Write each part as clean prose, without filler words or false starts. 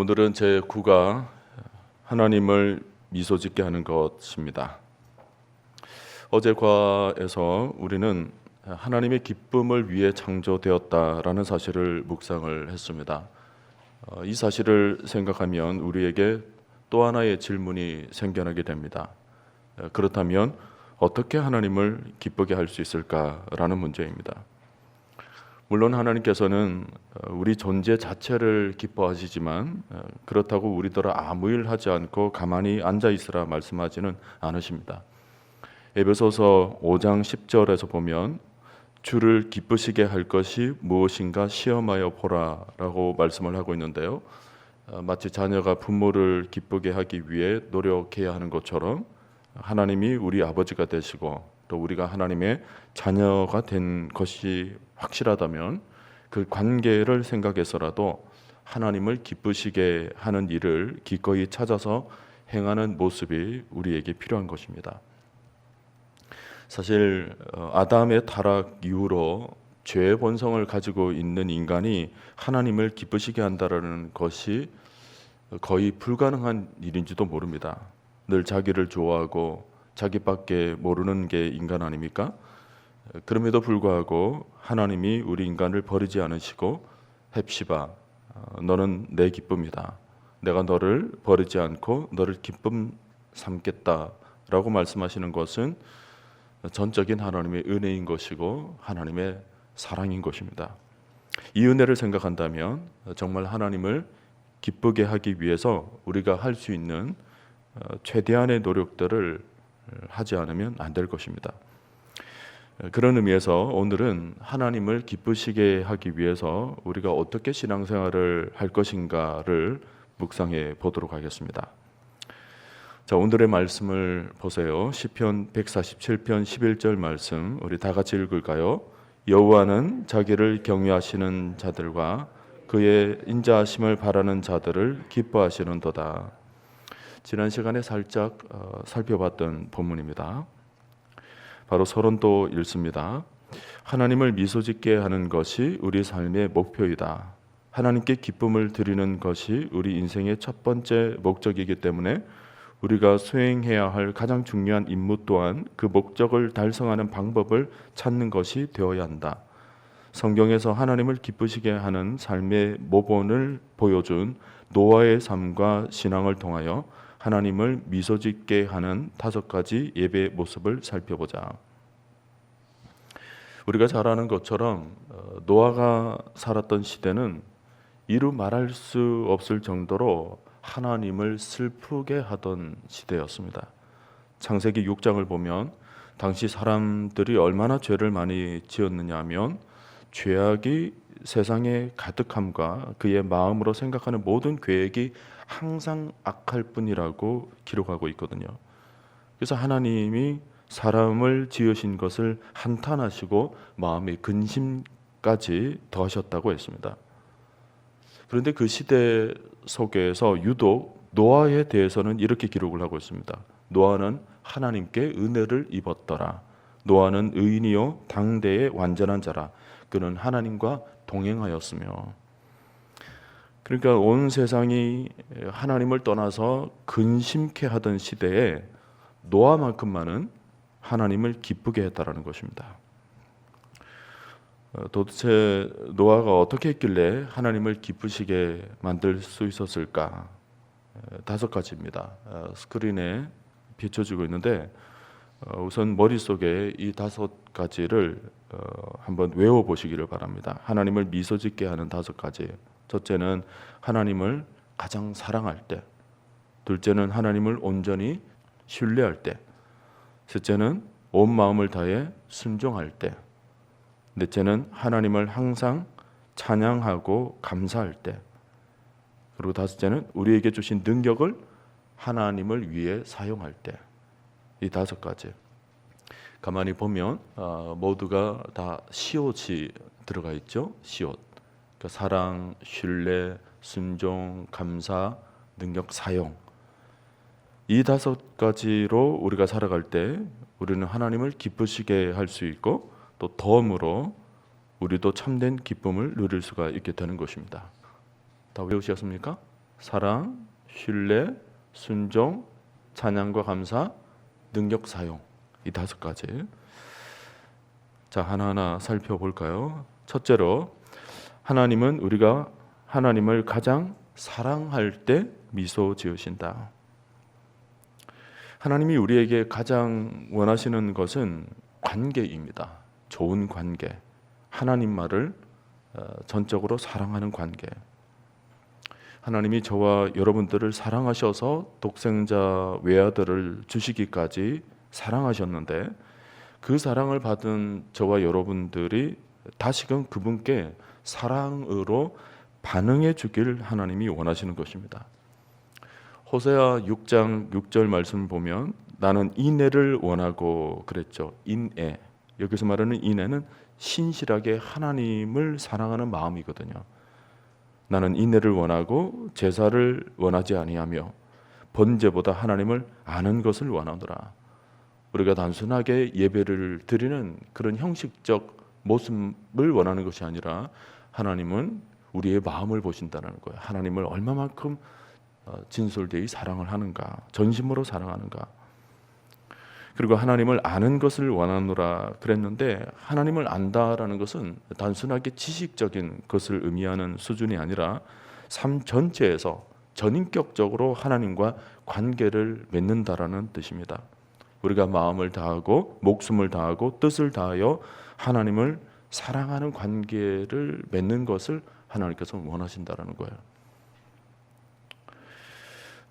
오늘은 제 9가 하나님을 미소짓게 하는 것입니다. 어제 과에서 우리는 하나님의 기쁨을 위해 창조되었다라는 사실을 묵상을 했습니다. 이 사실을 생각하면 우리에게 또 하나의 질문이 생겨나게 됩니다. 그렇다면 어떻게 하나님을 기쁘게 할 수 있을까라는 문제입니다. 물론 하나님께서는 우리 존재 자체를 기뻐하시지만 그렇다고 우리더러 아무 일 하지 않고 가만히 앉아 있으라 말씀하지는 않으십니다. 에베소서 5장 10절에서 보면 주를 기쁘시게 할 것이 무엇인가 시험하여 보라라고 말씀을 하고 있는데요. 마치 자녀가 부모를 기쁘게 하기 위해 노력해야 하는 것처럼 하나님이 우리 아버지가 되시고 또 우리가 하나님의 자녀가 된 것이 확실하다면 그 관계를 생각해서라도 하나님을 기쁘시게 하는 일을 기꺼이 찾아서 행하는 모습이 우리에게 필요한 것입니다. 사실 아담의 타락 이후로 죄의 본성을 가지고 있는 인간이 하나님을 기쁘시게 한다는 것이 거의 불가능한 일인지도 모릅니다. 늘 자기를 좋아하고 자기밖에 모르는 게 인간 아닙니까? 그럼에도 불구하고 하나님이 우리 인간을 버리지 않으시고 헵시바 너는 내 기쁨이다. 내가 너를 버리지 않고 너를 기쁨 삼겠다라고 말씀하시는 것은 전적인 하나님의 은혜인 것이고 하나님의 사랑인 것입니다. 이 은혜를 생각한다면 정말 하나님을 기쁘게 하기 위해서 우리가 할 수 있는 최대한의 노력들을 하지 않으면 안 될 것입니다. 그런 의미에서 오늘은 하나님을 기쁘시게 하기 위해서 우리가 어떻게 신앙생활을 할 것인가를 묵상해 보도록 하겠습니다. 자, 오늘의 말씀을 보세요. 시편 147편 11절 말씀 우리 다 같이 읽을까요? 여호와는 자기를 경외하시는 자들과 그의 인자하심을 바라는 자들을 기뻐하시는도다. 지난 시간에 살짝 살펴봤던 본문입니다. 바로 서론도 읽습니다. 하나님을 미소짓게 하는 것이 우리 삶의 목표이다. 하나님께 기쁨을 드리는 것이 우리 인생의 첫 번째 목적이기 때문에 우리가 수행해야 할 가장 중요한 임무 또한 그 목적을 달성하는 방법을 찾는 것이 되어야 한다. 성경에서 하나님을 기쁘시게 하는 삶의 모본을 보여준 노아의 삶과 신앙을 통하여 하나님을 미소짓게 하는 5가지 예배의 모습을 살펴보자. 우리가 잘 아는 것처럼 노아가 살았던 시대는 이루 말할 수 없을 정도로 하나님을 슬프게 하던 시대였습니다. 창세기 6장을 보면 당시 사람들이 얼마나 죄를 많이 지었느냐 하면 죄악이 세상에 가득함과 그의 마음으로 생각하는 모든 계획이 항상 악할 뿐이라고 기록하고 있거든요. 그래서 하나님이 사람을 지으신 것을 한탄하시고 마음의 근심까지 더하셨다고 했습니다. 그런데 그 시대 속에서 유독 노아에 대해서는 이렇게 기록을 하고 있습니다. 노아는 하나님께 은혜를 입었더라. 노아는 의인이요 당대의 완전한 자라. 그는 하나님과 동행하였으며. 그러니까 온 세상이 하나님을 떠나서 근심케 하던 시대에 노아만큼만은 하나님을 기쁘게 했다라는 것입니다. 도대체 노아가 어떻게 했길래 하나님을 기쁘시게 만들 수 있었을까? 5가지입니다. 스크린에 비춰지고 있는데 우선 머릿속에 이 5가지를 한번 외워보시기를 바랍니다. 하나님을 미소짓게 하는 5가지. 첫째는 하나님을 가장 사랑할 때, 둘째는 하나님을 온전히 신뢰할 때, 셋째는 온 마음을 다해 순종할 때, 넷째는 하나님을 항상 찬양하고 감사할 때, 그리고 5째는 우리에게 주신 능력을 하나님을 위해 사용할 때. 이 5가지 가만히 보면 모두가 다 시옷이 들어가 있죠. 시옷. 그러니까 사랑, 신뢰, 순종, 감사, 능력, 사용. 이 5가지로 우리가 살아갈 때 우리는 하나님을 기쁘시게 할 수 있고 또 덤으로 우리도 참된 기쁨을 누릴 수가 있게 되는 것입니다. 다 외우셨습니까? 사랑, 신뢰, 순종, 찬양과 감사, 능력 사용. 이 5가지. 자, 하나하나 살펴볼까요? 첫째로, 하나님은 우리가 하나님을 가장 사랑할 때 미소 지으신다. 하나님이 우리에게 가장 원하시는 것은 관계입니다. 좋은 관계. 하나님 말을 전적으로 사랑하는 관계. 하나님이 저와 여러분들을 사랑하셔서 독생자 외아들을 주시기까지 사랑하셨는데, 그 사랑을 받은 저와 여러분들이 다시금 그분께 사랑으로 반응해 주길 하나님이 원하시는 것입니다. 호세아 6장 6절 말씀을 보면 나는 인애를 원하고 그랬죠. 인애. 여기서 말하는 인애는 신실하게 하나님을 사랑하는 마음이거든요. 나는 인애를 원하고 제사를 원하지 아니하며 번제보다 하나님을 아는 것을 원하노라. 우리가 단순하게 예배를 드리는 그런 형식적 모습을 원하는 것이 아니라 하나님은 우리의 마음을 보신다는 거예요. 하나님을 얼마만큼 진솔되이 사랑을 하는가, 전심으로 사랑하는가. 그리고 하나님을 아는 것을 원하노라 그랬는데, 하나님을 안다라는 것은 단순하게 지식적인 것을 의미하는 수준이 아니라 삶 전체에서 전인격적으로 하나님과 관계를 맺는다라는 뜻입니다. 우리가 마음을 다하고 목숨을 다하고 뜻을 다하여 하나님을 사랑하는 관계를 맺는 것을 하나님께서 원하신다라는 거예요.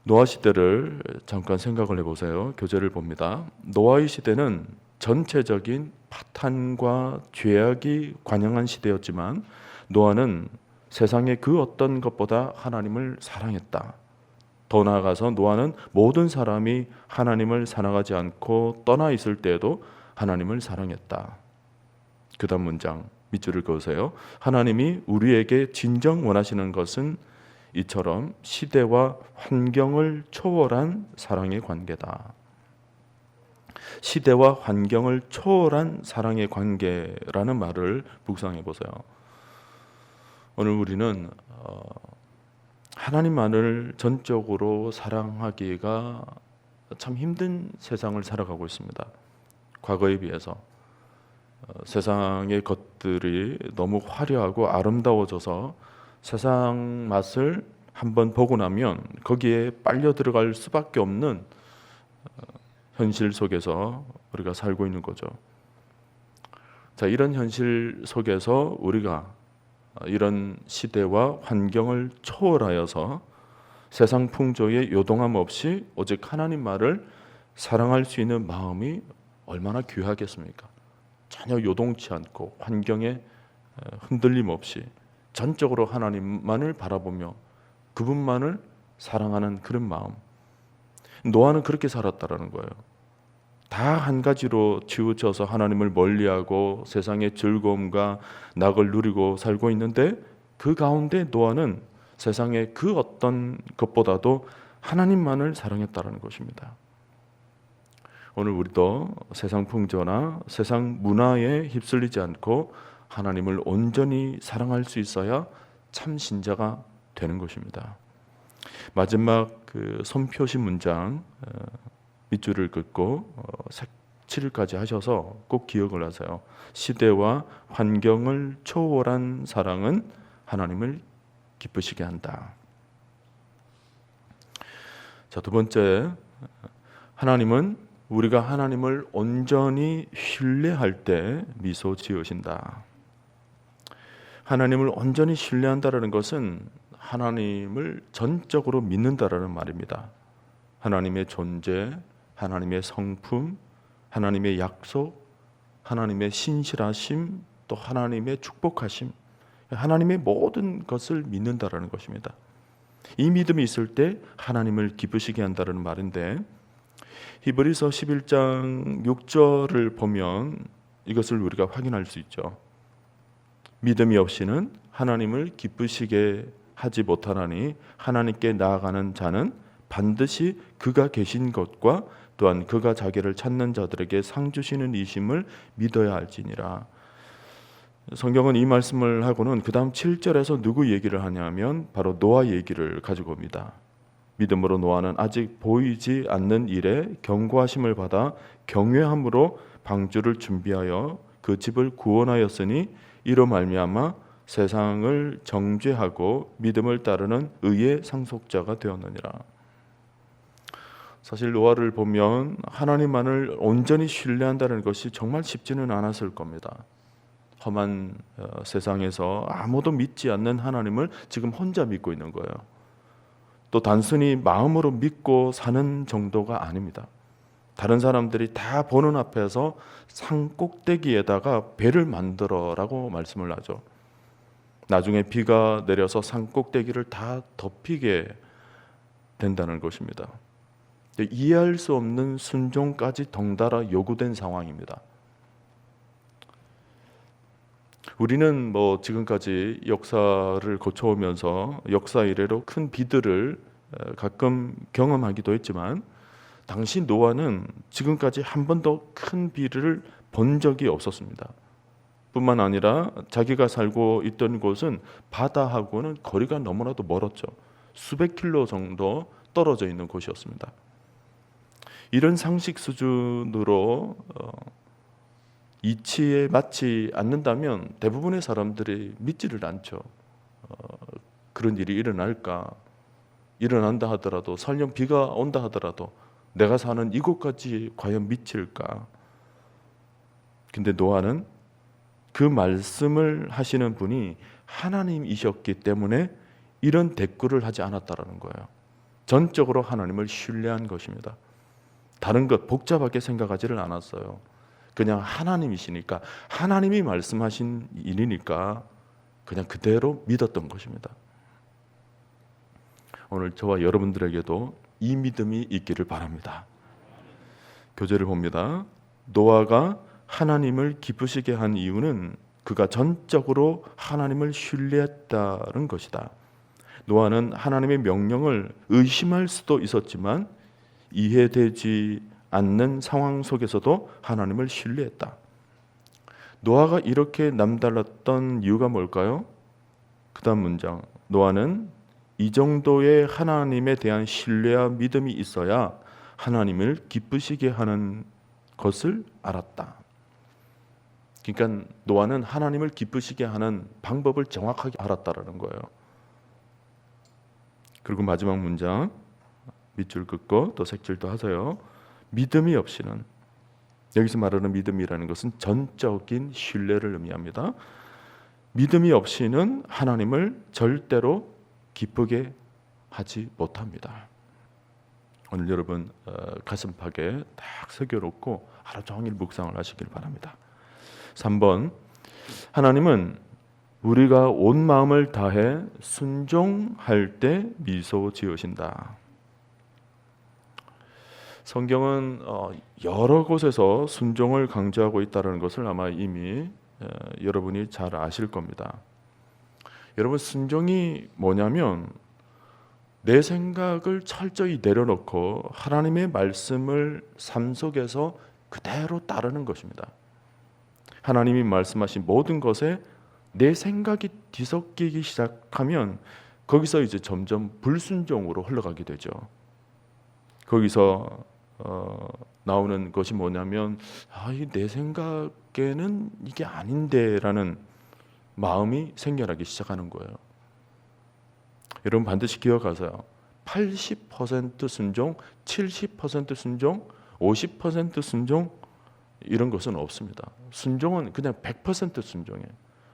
노아 시대를 잠깐 생각을 해보세요. 교재를 봅니다. 노아의 시대는 전체적인 파탄과 죄악이 관영한 시대였지만 노아는 세상의 그 어떤 것보다 하나님을 사랑했다. 더 나아가서 노아는 모든 사람이 하나님을 사랑하지 않고 떠나 있을 때에도 하나님을 사랑했다. 그 다음 문장 밑줄을 그으세요. 하나님이 우리에게 진정 원하시는 것은 이처럼 시대와 환경을 초월한 사랑의 관계다. 시대와 환경을 초월한 사랑의 관계라는 말을 묵상해 보세요. 오늘 우리는 하나님만을 전적으로 사랑하기가 참 힘든 세상을 살아가고 있습니다. 과거에 비해서 세상의 것들이 너무 화려하고 아름다워져서 세상 맛을 한번 보고 나면 거기에 빨려 들어갈 수밖에 없는 현실 속에서 우리가 살고 있는 거죠. 자, 이런 현실 속에서 우리가 이런 시대와 환경을 초월하여서 세상 풍조에 요동함 없이 오직 하나님 말을 사랑할 수 있는 마음이 얼마나 귀하겠습니까? 전혀 요동치 않고 환경에 흔들림 없이 전적으로 하나님만을 바라보며 그분만을 사랑하는 그런 마음. 노아는 그렇게 살았다라는 거예요. 다 한 가지로 치우쳐서 하나님을 멀리하고 세상의 즐거움과 낙을 누리고 살고 있는데, 그 가운데 노아는 세상의 그 어떤 것보다도 하나님만을 사랑했다라는 것입니다. 오늘 우리도 세상 풍조나 세상 문화에 휩쓸리지 않고 하나님을 온전히 사랑할 수 있어야 참 신자가 되는 것입니다. 마지막 그 손표시 문장 밑줄을 긋고 색칠까지 하셔서 꼭 기억을 하세요. 시대와 환경을 초월한 사랑은 하나님을 기쁘시게 한다. 자, 두 번째, 하나님은 우리가 하나님을 온전히 신뢰할 때 미소 지으신다. 하나님을 온전히 신뢰한다라는 것은 하나님을 전적으로 믿는다라는 말입니다. 하나님의 존재, 하나님의 성품, 하나님의 약속, 하나님의 신실하심, 또 하나님의 축복하심, 하나님의 모든 것을 믿는다라는 것입니다. 이 믿음이 있을 때 하나님을 기쁘시게 한다는 말인데, 히브리서 11장 6절을 보면 이것을 우리가 확인할 수 있죠. 믿음이 없이는 하나님을 기쁘시게 하지 못하나니 하나님께 나아가는 자는 반드시 그가 계신 것과 또한 그가 자기를 찾는 자들에게 상 주시는 이심을 믿어야 할지니라. 성경은 이 말씀을 하고는 그 다음 7절에서 누구 얘기를 하냐면 바로 노아 얘기를 가지고 옵니다. 믿음으로 노아는 아직 보이지 않는 일에 경고하심을 받아 경외함으로 방주를 준비하여 그 집을 구원하였으니 이로 말미암아 세상을 정죄하고 믿음을 따르는 의의 상속자가 되었느니라. 사실 노아를 보면 하나님만을 온전히 신뢰한다는 것이 정말 쉽지는 않았을 겁니다. 험한 세상에서 아무도 믿지 않는 하나님을 지금 혼자 믿고 있는 거예요. 또 단순히 마음으로 믿고 사는 정도가 아닙니다. 다른 사람들이 다 보는 앞에서 산 꼭대기에다가 배를 만들어라고 말씀을 하죠. 나중에 비가 내려서 산 꼭대기를 다 덮이게 된다는 것입니다. 이해할 수 없는 순종까지 덩달아 요구된 상황입니다. 우리는 지금까지 역사를 거쳐오면서 역사 이래로 큰 비들을 가끔 경험하기도 했지만 당시 노아는 지금까지 한 번도 큰 비를 본 적이 없었습니다. 뿐만 아니라 자기가 살고 있던 곳은 바다하고는 거리가 너무나도 멀었죠. 수백 킬로 정도 떨어져 있는 곳이었습니다. 이런 상식 수준으로 이치에 맞지 않는다면 대부분의 사람들이 믿지를 않죠. 그런 일이 일어날까? 일어난다 하더라도 설령 비가 온다 하더라도 내가 사는 이곳까지 과연 미칠까? 근데 노아는 그 말씀을 하시는 분이 하나님이셨기 때문에 이런 대꾸를 하지 않았다라는 거예요. 전적으로 하나님을 신뢰한 것입니다. 다른 것 복잡하게 생각하지를 않았어요. 그냥 하나님이시니까, 하나님이 말씀하신 일이니까 그냥 그대로 믿었던 것입니다. 오늘 저와 여러분들에게도 이 믿음이 있기를 바랍니다. 교재를 봅니다. 노아가 하나님을 기쁘시게 한 이유는 그가 전적으로 하나님을 신뢰했다는 것이다. 노아는 하나님의 명령을 의심할 수도 있었지만 이해되지 않는 상황 속에서도 하나님을 신뢰했다. 노아가 이렇게 남달랐던 이유가 뭘까요? 그 다음 문장, 노아는 이 정도의 하나님에 대한 신뢰와 믿음이 있어야 하나님을 기쁘시게 하는 것을 알았다. 그러니까 노아는 하나님을 기쁘시게 하는 방법을 정확하게 알았다라는 거예요. 그리고 마지막 문장, 밑줄 긋고 또 색칠도 하세요. 믿음이 없이는, 여기서 말하는 믿음이라는 것은 전적인 신뢰를 의미합니다. 믿음이 없이는 하나님을 절대로 기쁘게 하지 못합니다. 오늘 여러분 가슴팍에 딱 새겨놓고 하루 종일 묵상을 하시길 바랍니다. 3번, 하나님은 우리가 온 마음을 다해 순종할 때 미소 지으신다. 성경은 여러 곳에서 순종을 강조하고 있다는 것을 아마 이미 여러분이 잘 아실 겁니다. 여러분, 순종이 뭐냐면 내 생각을 철저히 내려놓고 하나님의 말씀을 삶 속에서 그대로 따르는 것입니다. 하나님이 말씀하신 모든 것에 내 생각이 뒤섞이기 시작하면 거기서 이제 점점 불순종으로 흘러가게 되죠. 거기서 나오는 것이 뭐냐면 내 생각에는 이게 아닌데라는 마음이 생겨나기 시작하는 거예요. 여러분 반드시 기억하세요. 80% 순종, 70% 순종, 50% 순종 이런 것은 없습니다. 순종은 그냥 100% 순종이에요.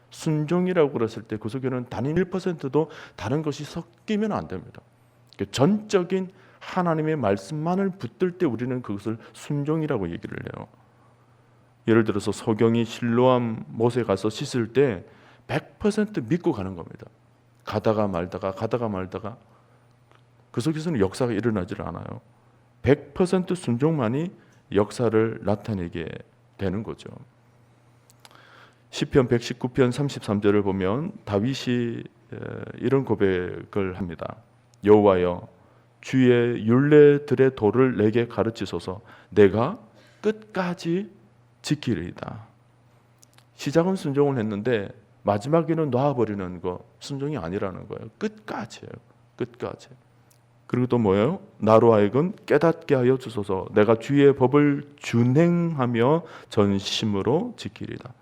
순종이라고 그랬을 때 그 속에는 단 1%도 다른 것이 섞이면 안 됩니다. 전적인 하나님의 말씀만을 붙들 때 우리는 그것을 순종이라고 얘기를 해요. 예를 들어서 소경이 실로암 못에 가서 씻을 때 100% 믿고 가는 겁니다. 가다가 말다가 그 속에서는 역사가 일어나질 않아요. 100% 순종만이 역사를 나타내게 되는 거죠. 시편 119편 33절을 보면 다윗이 이런 고백을 합니다. 여호와여, 주의 율례들의 도를 내게 가르치소서. 내가 끝까지 지키리이다. 시작은 순종을 했는데 마지막에는 놔버리는 거 순종이 아니라는 거예요. 끝까지예요. 끝까지. 그리고 또 뭐예요? 나로 하여금 깨닫게 하여 주소서. 내가 주의 법을 준행하며 전심으로 지키리다.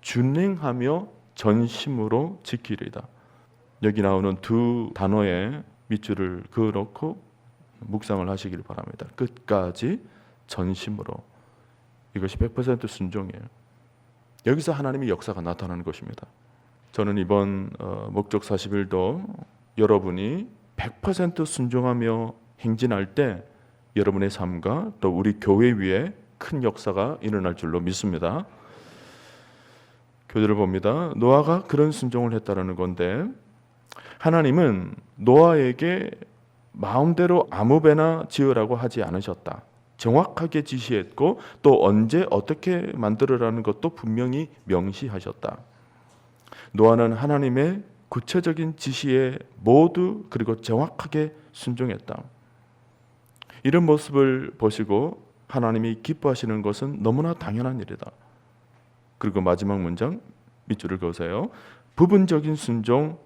준행하며 전심으로 지키리다. 여기 나오는 두 단어에 밑줄을 그어놓고 묵상을 하시길 바랍니다. 끝까지 전심으로. 이것이 100% 순종이에요. 여기서 하나님의 역사가 나타나는 것입니다. 저는 이번 목적 40일도 여러분이 100% 순종하며 행진할 때 여러분의 삶과 또 우리 교회 위에 큰 역사가 일어날 줄로 믿습니다. 교재를 봅니다. 노아가 그런 순종을 했다라는 건데, 하나님은 노아에게 마음대로 아무 배나 지으라고 하지 않으셨다. 정확하게 지시했고 또 언제 어떻게 만들으라는 것도 분명히 명시하셨다. 노아는 하나님의 구체적인 지시에 모두 그리고 정확하게 순종했다. 이런 모습을 보시고 하나님이 기뻐하시는 것은 너무나 당연한 일이다. 그리고 마지막 문장 밑줄을 그으세요. 부분적인 순종,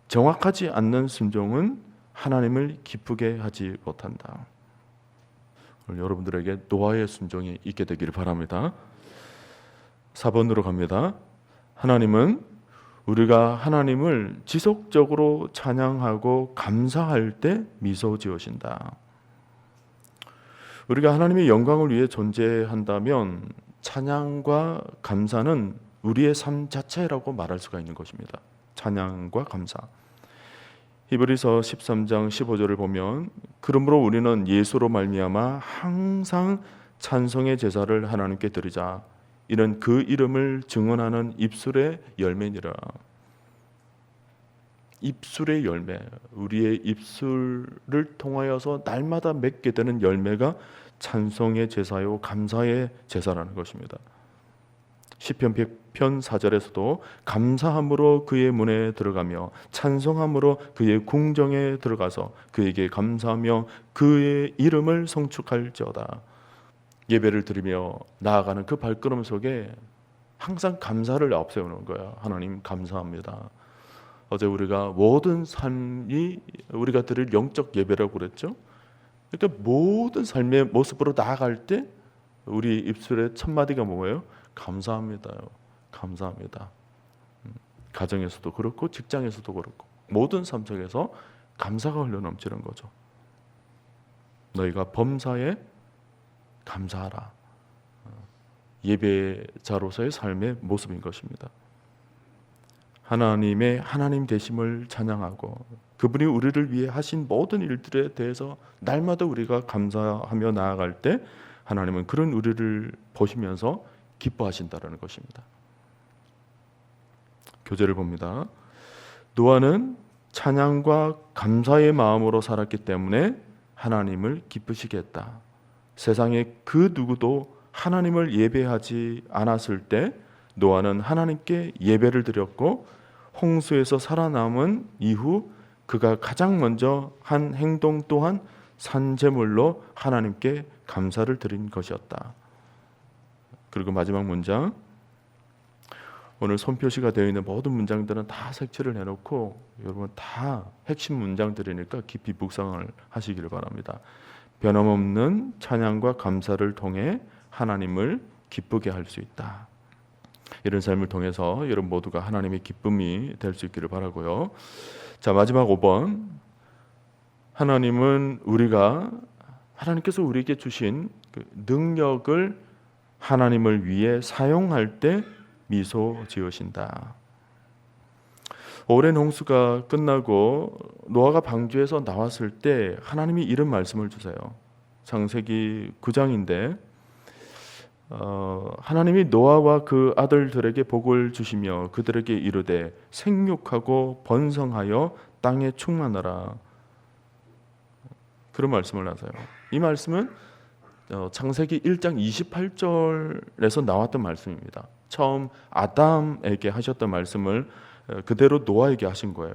정확하지 않는 순종은 하나님을 기쁘게 하지 못한다. 오늘 여러분들에게 노아의 순종이 있게 되기를 바랍니다. 4번으로 갑니다. 하나님은 우리가 하나님을 지속적으로 찬양하고 감사할 때 미소 지으신다. 우리가 하나님의 영광을 위해 존재한다면 찬양과 감사는 우리의 삶 자체라고 말할 수가 있는 것입니다. 찬양과 감사. 히브리서 13장 15절을 보면 그러므로 우리는 예수로 말미암아 항상 찬송의 제사를 하나님께 드리자. 이는 그 이름을 증언하는 입술의 열매니라. 입술의 열매, 우리의 입술을 통하여서 날마다 맺게 되는 열매가 찬송의 제사요 감사의 제사라는 것입니다. 시편 100편 4절에서도 감사함으로 그의 문에 들어가며 찬송함으로 그의 궁정에 들어가서 그에게 감사하며 그의 이름을 송축할지어다. 예배를 드리며 나아가는 그 발걸음 속에 항상 감사를 앞세우는 거야. 하나님 감사합니다. 어제 우리가 모든 삶이 우리가 드릴 영적 예배라고 그랬죠. 그러니까 모든 삶의 모습으로 나아갈 때 우리 입술의 첫 마디가 뭐예요? 감사합니다요. 감사합니다. 가정에서도 그렇고 직장에서도 그렇고 모든 삶 속에서 감사가 흘러넘치는 거죠. 너희가 범사에 감사하라. 예배자로서의 삶의 모습인 것입니다. 하나님의 하나님 되심을 찬양하고 그분이 우리를 위해 하신 모든 일들에 대해서 날마다 우리가 감사하며 나아갈 때 하나님은 그런 우리를 보시면서 기뻐하신다는 것입니다. 교재를 봅니다. 노아는 찬양과 감사의 마음으로 살았기 때문에 하나님을 기쁘시게 했다. 세상에 그 누구도 하나님을 예배하지 않았을 때 노아는 하나님께 예배를 드렸고 홍수에서 살아남은 이후 그가 가장 먼저 한 행동 또한 산제물로 하나님께 감사를 드린 것이었다. 그리고 마지막 문장, 오늘 손표시가 되어 있는 모든 문장들은 다 색칠을 해놓고 여러분 다 핵심 문장들이니까 깊이 묵상을 하시기를 바랍니다. 변함없는 찬양과 감사를 통해 하나님을 기쁘게 할 수 있다. 이런 삶을 통해서 여러분 모두가 하나님의 기쁨이 될 수 있기를 바라고요. 자, 마지막 5번. 하나님께서 우리에게 주신 그 능력을 하나님을 위해 사용할 때 미소 지으신다. 오랜 홍수가 끝나고 노아가 방주에서 나왔을 때 하나님이 이런 말씀을 주세요. 창세기 9장인데 하나님이 노아와 그 아들들에게 복을 주시며 그들에게 이르되 생육하고 번성하여 땅에 충만하라. 그런 말씀을 하세요. 이 말씀은 창세기 1장 28절에서 나왔던 말씀입니다. 처음 아담에게 하셨던 말씀을 그대로 노아에게 하신 거예요.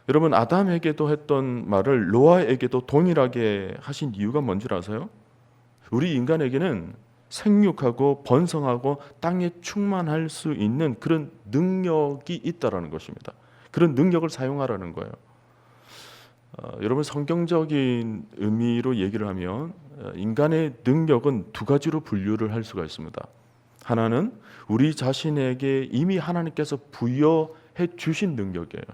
여러분, 아담에게도 했던 말을 노아에게도 동일하게 하신 이유가 뭔지 아세요? 우리 인간에게는 생육하고 번성하고 땅에 충만할 수 있는 그런 능력이 있다라는 것입니다. 그런 능력을 사용하라는 거예요. 여러분, 성경적인 의미로 얘기를 하면 인간의 능력은 두 가지로 분류를 할 수가 있습니다. 하나는 우리 자신에게 이미 하나님께서 부여해 주신 능력이에요.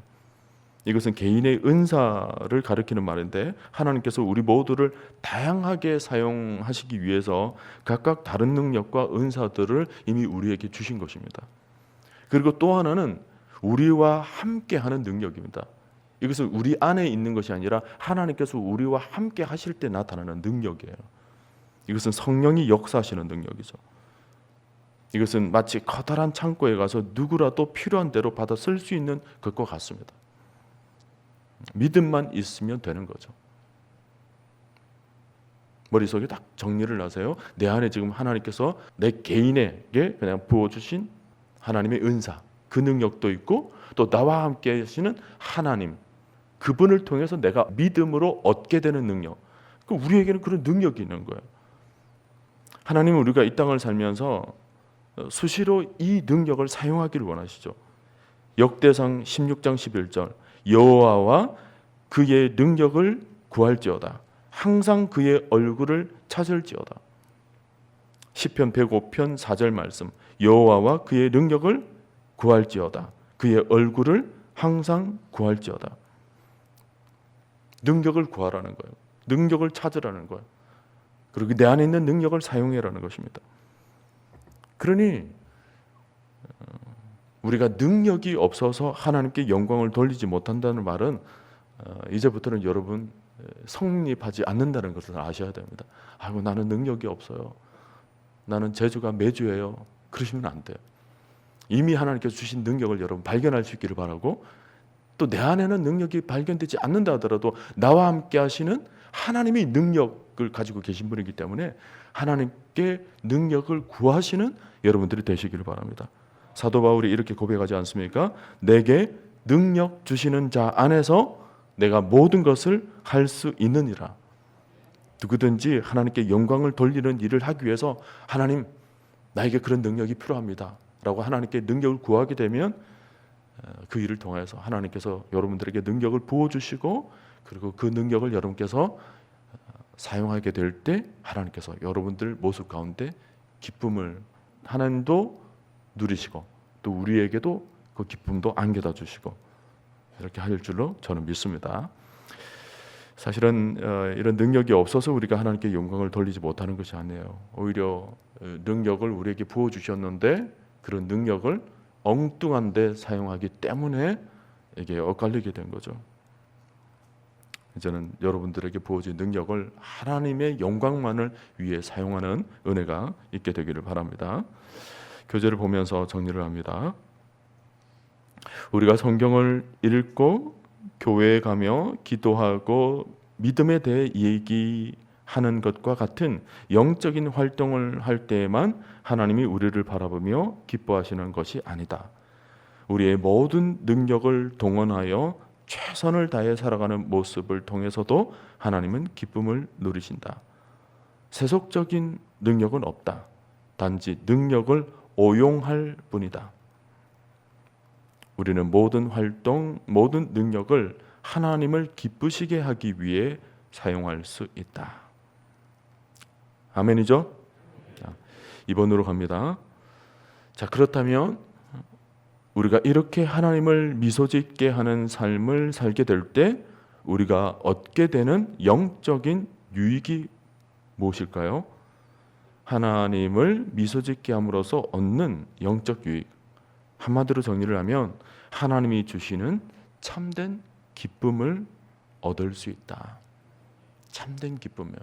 이것은 개인의 은사를 가리키는 말인데, 하나님께서 우리 모두를 다양하게 사용하시기 위해서 각각 다른 능력과 은사들을 이미 우리에게 주신 것입니다. 그리고 또 하나는 우리와 함께하는 능력입니다. 이것은 우리 안에 있는 것이 아니라 하나님께서 우리와 함께 하실 때 나타나는 능력이에요. 이것은 성령이 역사하시는 능력이죠. 이것은 마치 커다란 창고에 가서 누구라도 필요한 대로 받아 쓸 수 있는 것과 같습니다. 믿음만 있으면 되는 거죠. 머릿속에 딱 정리를 하세요. 내 안에 지금 하나님께서 내 개인에게 그냥 부어주신 하나님의 은사, 그 능력도 있고, 또 나와 함께 하시는 하나님, 그분을 통해서 내가 믿음으로 얻게 되는 능력, 우리에게는 그런 능력이 있는 거예요. 하나님은 우리가 이 땅을 살면서 수시로 이 능력을 사용하기를 원하시죠. 역대상 16장 11절, 여호와와 그의 능력을 구할지어다. 항상 그의 얼굴을 찾을지어다. 시편 105편 4절 말씀, 여호와와 그의 능력을 구할지어다. 그의 얼굴을 항상 구할지어다. 능력을 구하라는 거예요. 능력을 찾으라는 거예요. 그리고 내 안에 있는 능력을 사용해라는 것입니다. 그러니 우리가 능력이 없어서 하나님께 영광을 돌리지 못한다는 말은 이제부터는 여러분 성립하지 않는다는 것을 아셔야 됩니다. 아이고, 나는 능력이 없어요. 나는 재주가 매주예요. 그러시면 안 돼요. 이미 하나님께서 주신 능력을 여러분 발견할 수 있기를 바라고, 또 내 안에는 능력이 발견되지 않는다 하더라도 나와 함께 하시는 하나님이 능력을 가지고 계신 분이기 때문에 하나님께 능력을 구하시는 여러분들이 되시기를 바랍니다. 사도 바울이 이렇게 고백하지 않습니까? 내게 능력 주시는 자 안에서 내가 모든 것을 할 수 있느니라. 누구든지 하나님께 영광을 돌리는 일을 하기 위해서 하나님, 나에게 그런 능력이 필요합니다 라고 하나님께 능력을 구하게 되면 그 일을 통해서 하나님께서 여러분들에게 능력을 부어주시고, 그리고 그 능력을 여러분께서 사용하게 될 때 하나님께서 여러분들 모습 가운데 기쁨을 하나님도 누리시고, 또 우리에게도 그 기쁨도 안겨다 주시고, 이렇게 할 줄로 저는 믿습니다. 사실은 이런 능력이 없어서 우리가 하나님께 영광을 돌리지 못하는 것이 아니에요. 오히려 능력을 우리에게 부어주셨는데 그런 능력을 엉뚱한 데 사용하기 때문에 이게 엇갈리게 된 거죠. 이제는 여러분들에게 부어진 능력을 하나님의 영광만을 위해 사용하는 은혜가 있게 되기를 바랍니다. 교재를 보면서 정리를 합니다. 우리가 성경을 읽고 교회에 가며 기도하고 믿음에 대해 얘기하는 것과 같은 영적인 활동을 할 때에만 하나님이 우리를 바라보며 기뻐하시는 것이 아니다. 우리의 모든 능력을 동원하여 최선을 다해 살아가는 모습을 통해서도 하나님은 기쁨을 누리신다. 세속적인 능력은 없다. 단지 능력을 오용할 뿐이다. 우리는 모든 활동, 모든 능력을 하나님을 기쁘시게 하기 위해 사용할 수 있다. 아멘이죠? 자, 2번으로 갑니다. 자, 그렇다면 우리가 이렇게 하나님을 미소짓게 하는 삶을 살게 될 때 우리가 얻게 되는 영적인 유익이 무엇일까요? 하나님을 미소짓게 함으로써 얻는 영적 유익, 한마디로 정리를 하면 하나님이 주시는 참된 기쁨을 얻을 수 있다. 참된 기쁨이요.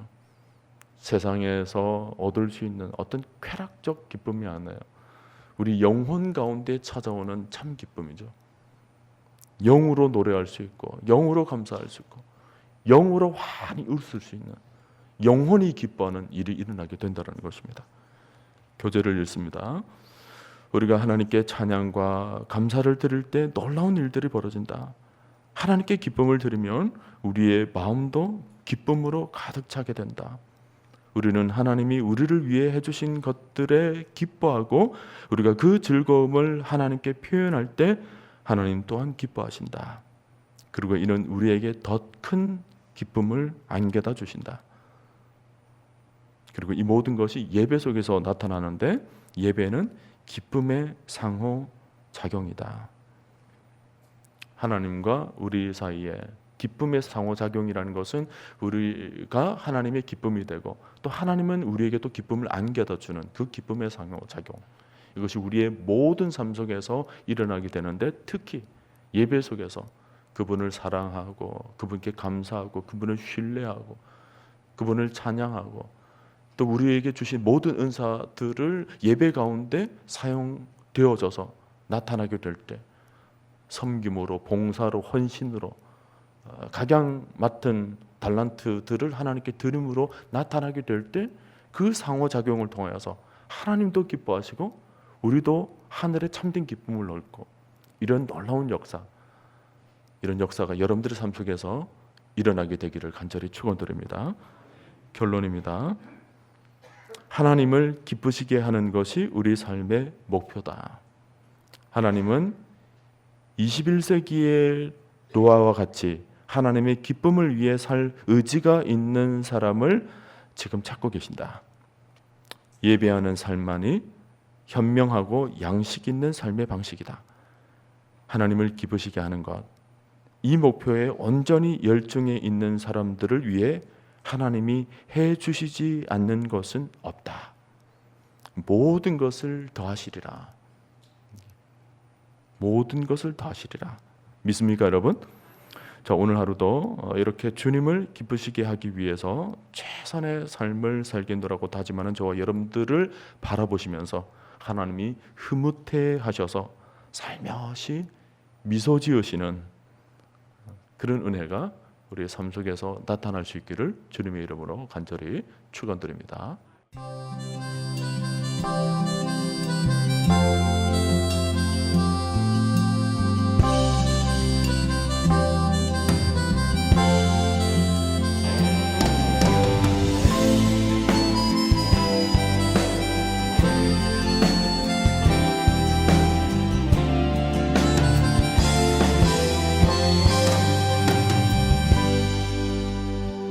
세상에서 얻을 수 있는 어떤 쾌락적 기쁨이 아니에요. 우리 영혼 가운데 찾아오는 참 기쁨이죠. 영으로 노래할 수 있고, 영으로 감사할 수 있고, 영으로 환히 웃을 수 있는, 영혼이 기뻐하는 일이 일어나게 된다는 것입니다. 교재를 읽습니다. 우리가 하나님께 찬양과 감사를 드릴 때 놀라운 일들이 벌어진다. 하나님께 기쁨을 드리면 우리의 마음도 기쁨으로 가득 차게 된다. 우리는 하나님이 우리를 위해 해주신 것들에 기뻐하고 우리가 그 즐거움을 하나님께 표현할 때 하나님 또한 기뻐하신다. 그리고 이는 우리에게 더 큰 기쁨을 안겨다 주신다. 그리고 이 모든 것이 예배 속에서 나타나는데 예배는 기쁨의 상호작용이다. 하나님과 우리 사이에 기쁨의 상호작용이라는 것은 우리가 하나님의 기쁨이 되고 또 하나님은 우리에게 또 기쁨을 안겨다 주는 그 기쁨의 상호작용, 이것이 우리의 모든 삶 속에서 일어나게 되는데 특히 예배 속에서 그분을 사랑하고 그분께 감사하고 그분을 신뢰하고 그분을 찬양하고 또 우리에게 주신 모든 은사들을 예배 가운데 사용되어져서 나타나게 될 때 섬김으로, 봉사로, 헌신으로 각양 맡은 달란트들을 하나님께 드림으로 나타나게 될 때 그 상호작용을 통하여서 하나님도 기뻐하시고 우리도 하늘에 참된 기쁨을 얻고 이런 놀라운 역사, 이런 역사가 여러분들의 삶 속에서 일어나게 되기를 간절히 축원드립니다. 결론입니다. 하나님을 기쁘시게 하는 것이 우리 삶의 목표다. 하나님은 21세기의 노아와 같이 하나님의 기쁨을 위해 살 의지가 있는 사람을 지금 찾고 계신다. 예배하는 삶만이 현명하고 양식 있는 삶의 방식이다. 하나님을 기쁘시게 하는 것, 이 목표에 온전히 열중해 있는 사람들을 위해 하나님이 해주시지 않는 것은 없다. 모든 것을 더하시리라. 모든 것을 더하시리라. 믿습니까, 여러분? 자, 오늘 하루도 이렇게 주님을 기쁘시게 하기 위해서 최선의 삶을 살겠노라고 다짐하는 저와 여러분들을 바라보시면서 하나님이 흐뭇해 하셔서 살며시 미소 지으시는 그런 은혜가 우리의 삶 속에서 나타날 수 있기를 주님의 이름으로 간절히 축원드립니다.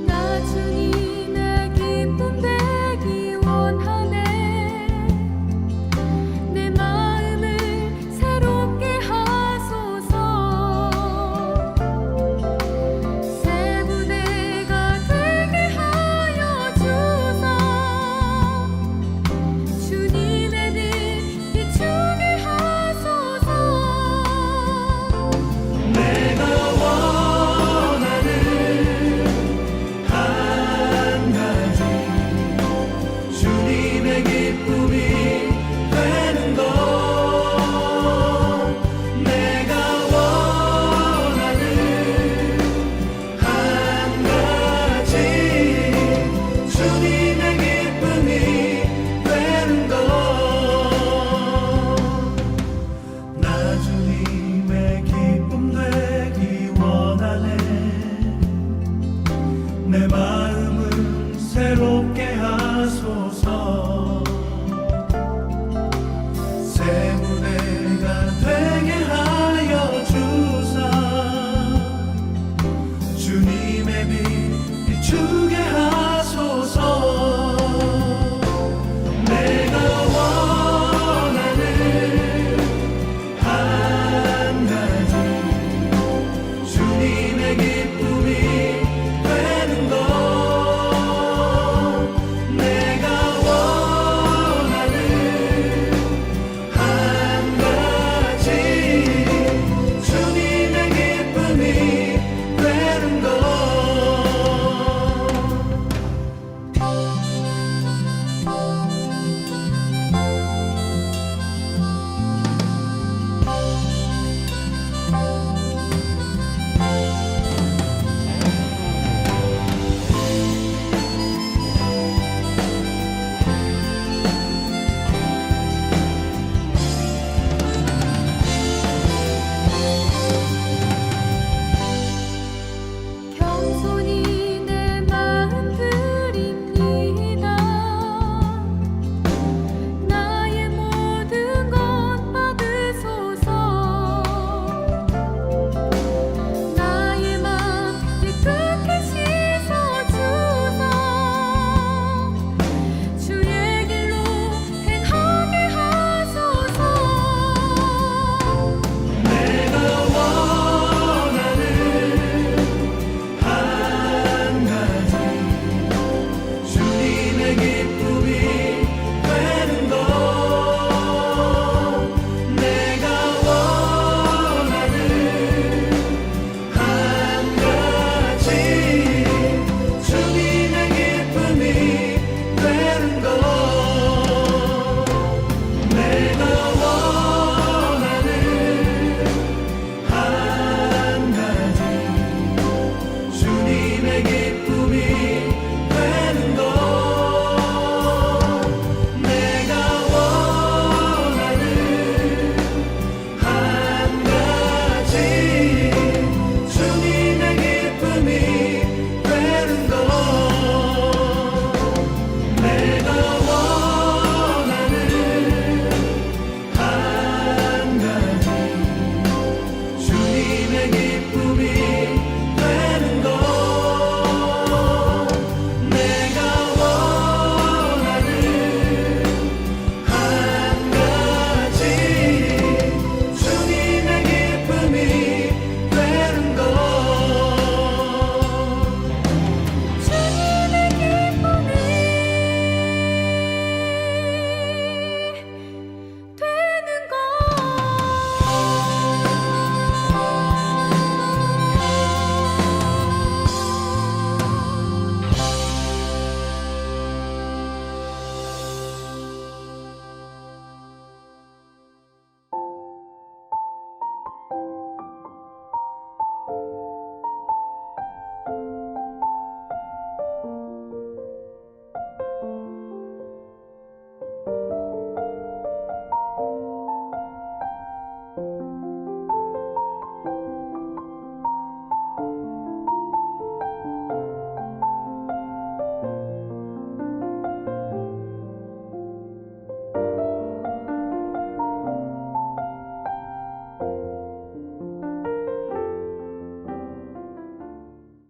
나 주님